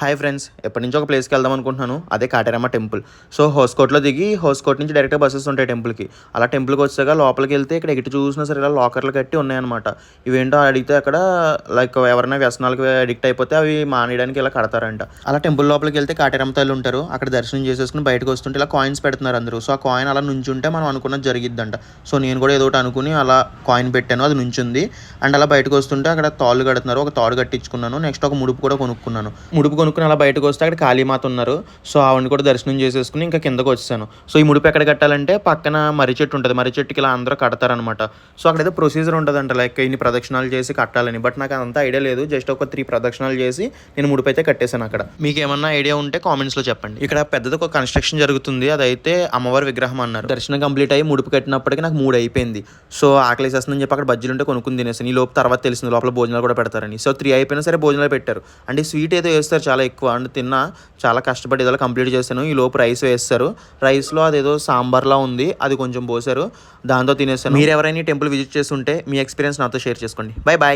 Hi friends, ఎప్పటి నుంచో ఒక ప్లేస్కి వెళ్దాం అనుకుంటున్నాను. అదే కాటేరమ్మ టెంపుల్. సో హోస్కోట్లో దిగి హోస్కోట్ నుంచి డైరెక్ట్గా బస్సెస్ ఉంటాయి టెంపుల్కి. అలా టెంపుల్కి వచ్చాక లోపలికి వెళ్తే ఇక్కడ ఎటు చూసినా సరే ఇలా లాకర్లు కట్టి ఉన్నాయన్నమాట. ఇవేంటో అడిగితే అక్కడ లైక్ ఎవరైనా వ్యసనాలకు అడిక్ట్ అయిపోతే అవి మానేయడానికి ఇలా కడతారంట. అలా టెంపుల్ లోపలికి వెళ్తే కాటేరమ్మ తల్లి ఉంటారు. అక్కడ దర్శనం చేసేసుకుని బయటకు వస్తుంటే ఇలా కాయిన్స్ పెడుతున్నారు అందరూ. సో ఆ కాయిన్ అలా నుంచుంటే మనం అనుకున్నది జరిగిద్దంట. సో నేను కూడా ఏదో ఒకటి అనుకుని అలా కాయిన్ పెట్టాను, అది నుంచుంది. అండ్ అలా బయటకు వస్తుంటే అక్కడ తాళ్ళు కడుతున్నారు. ఒక తాడు కట్టించుకున్నాను. నెక్స్ట్ ఒక ముడుపు కూడా కొనుక్కున్నాను. ముడుపు కొనుక్కుని అలా బయటకు వస్తే అక్కడ కాళీమాత ఉన్నారు. సో ఆవిడని కూడా దర్శనం చేసేసుకుని ఇంకా కిందకు వచ్చాను. సో ఈ ముడుపు ఎక్కడ కట్టాలంటే పక్కన మర్రి చెట్టు ఉంటుంది. మర్రి చెట్టుకి ఇలా అందరూ కడతారనమాట. సో అక్కడ ఏదో ప్రొసీజర్ ఉంటుందంట, లైక్ ఇన్ని ప్రదక్షిణాలు చేసి కట్టాలని. బట్ నాకు అంత ఐడియా లేదు. జస్ట్ ఒక 3 ప్రదక్షిణాలు చేసి నేను ముడుపు అయితే కట్టేశాను అక్కడ. మీకు ఏమన్నా ఐడియా ఉంటే కామెంట్స్లో చెప్పండి. ఇక్కడ పెద్దది ఒక కన్స్ట్రక్షన్ జరుగుతుంది. అదైతే అమ్మవారి విగ్రహం అన్నారు. దర్శనం కంప్లీట్ అయ్యి ముడుపు కట్టినప్పటికీ నాకు 3 అయిపోయింది. సో ఆకలేసేస్తుందని చెప్పి అక్కడ బజ్జీలు ఉంటే కొనుక్కుని తినేసాను. ఈ లోపు తర్వాత తెలిసింది లోపల భోజనాలు కూడా పెడతారని. సో 3 అయిపోయినా సరే భోజనాలు పెట్టారు. అంటే స్వీట్ ఏదో వేస్తారు చాలా ఎక్కువ. అండ్ తిన్నా చాలా కష్టపడి ఏదో కంప్లీట్ చేశాను. ఈ లోపు రైస్ వేస్తారు. రైస్లో అదేదో సాంబార్లా ఉంది, అది కొంచెం పోసారు. దాంతో తినేసాను. మీరు ఎవరైనా టెంపుల్ విజిట్ చేస్తుంటే మీ ఎక్స్పీరియన్స్ నాతో షేర్ చేసుకోండి. Bye bye.